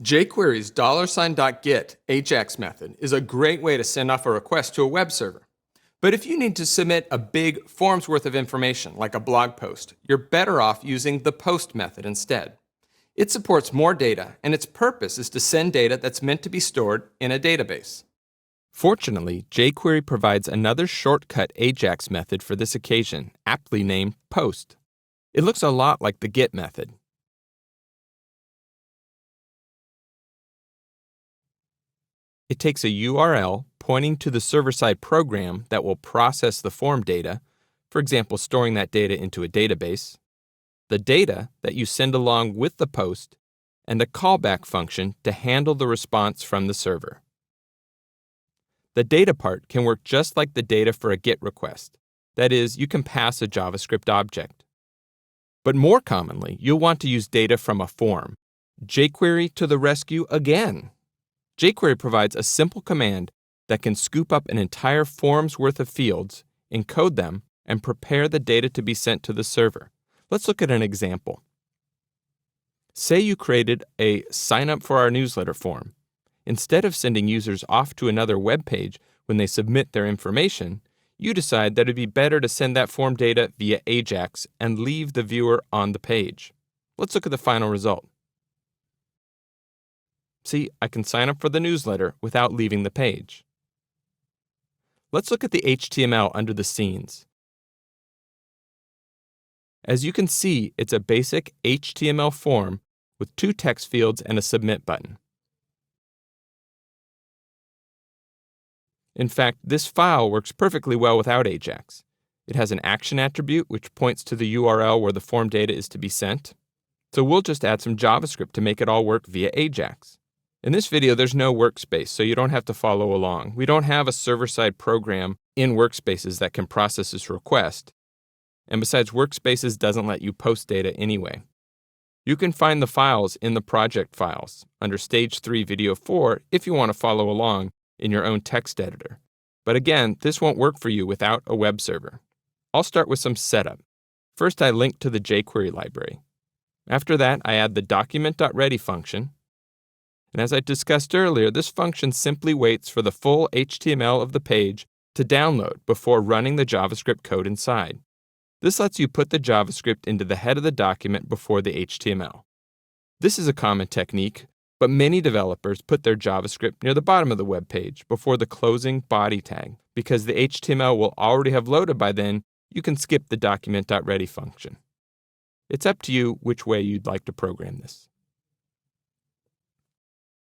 jQuery's $.get AJAX method is a great way to send off a request to a web server. But if you need to submit a big form's worth of information, like a blog post, you're better off using the post method instead. It supports more data, and its purpose is to send data that's meant to be stored in a database. Fortunately, jQuery provides another shortcut AJAX method for this occasion, aptly named post. It looks a lot like the get method. It takes a URL pointing to the server-side program that will process the form data, for example, storing that data into a database, the data that you send along with the post, and a callback function to handle the response from the server. The data part can work just like the data for a GET request. That is, you can pass a JavaScript object. But more commonly, you'll want to use data from a form. jQuery to the rescue again! jQuery provides a simple command that can scoop up an entire form's worth of fields, encode them, and prepare the data to be sent to the server. Let's look at an example. Say you created a sign up for our newsletter form. Instead of sending users off to another web page when they submit their information, you decide that it'd be better to send that form data via AJAX and leave the viewer on the page. Let's look at the final result. See, I can sign up for the newsletter without leaving the page. Let's look at the HTML under the scenes. As you can see, it's a basic HTML form with 2 text fields and a submit button. In fact, this file works perfectly well without AJAX. It has an action attribute which points to the URL where the form data is to be sent. So we'll just add some JavaScript to make it all work via AJAX. In this video, there's no workspace, so you don't have to follow along. We don't have a server-side program in Workspaces that can process this request. And besides, Workspaces doesn't let you post data anyway. You can find the files in the project files under Stage 3, Video 4 if you want to follow along in your own text editor. But again, this won't work for you without a web server. I'll start with some setup. First, I link to the jQuery library. After that, I add the document.ready function. And as I discussed earlier, this function simply waits for the full HTML of the page to download before running the JavaScript code inside. This lets you put the JavaScript into the head of the document before the HTML. This is a common technique, but many developers put their JavaScript near the bottom of the web page before the closing body tag. Because the HTML will already have loaded by then, you can skip the document.ready function. It's up to you which way you'd like to program this.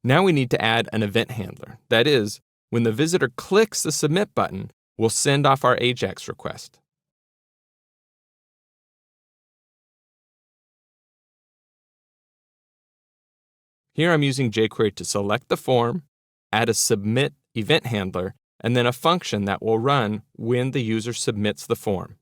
Now we need to add an event handler. That is, when the visitor clicks the submit button, we'll send off our AJAX request. Here I'm using jQuery to select the form, add a submit event handler, and then a function that will run when the user submits the form.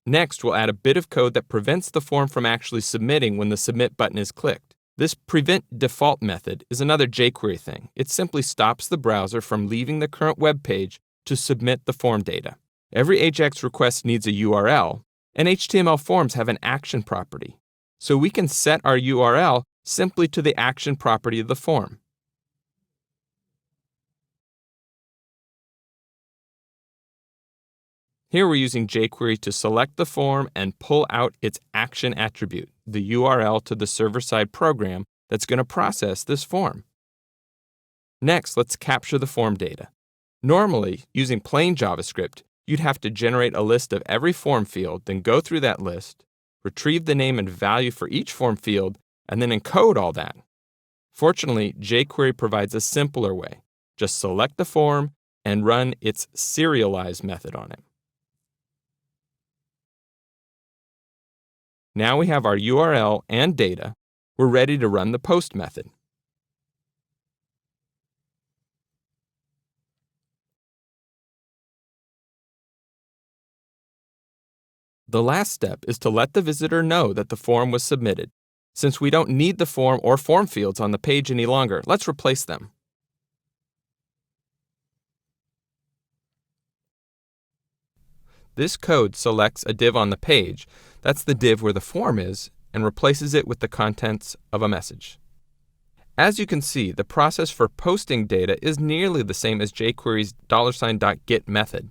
Next, we'll add a bit of code that prevents the form from actually submitting when the submit button is clicked. This prevent default method is another jQuery thing. It simply stops the browser from leaving the current web page to submit the form data. Every AJAX request needs a URL, and HTML forms have an action property. So we can set our URL simply to the action property of the form. Here we're using jQuery to select the form and pull out its action attribute, the URL to the server-side program that's going to process this form. Next, let's capture the form data. Normally, using plain JavaScript, you'd have to generate a list of every form field, then go through that list, retrieve the name and value for each form field, and then encode all that. Fortunately, jQuery provides a simpler way. Just select the form and run its serialize method on it. Now we have our URL and data. We're ready to run the post method. The last step is to let the visitor know that the form was submitted. Since we don't need the form or form fields on the page any longer, let's replace them. This code selects a div on the page, that's the div where the form is, and replaces it with the contents of a message. As you can see, the process for posting data is nearly the same as jQuery's $.get method.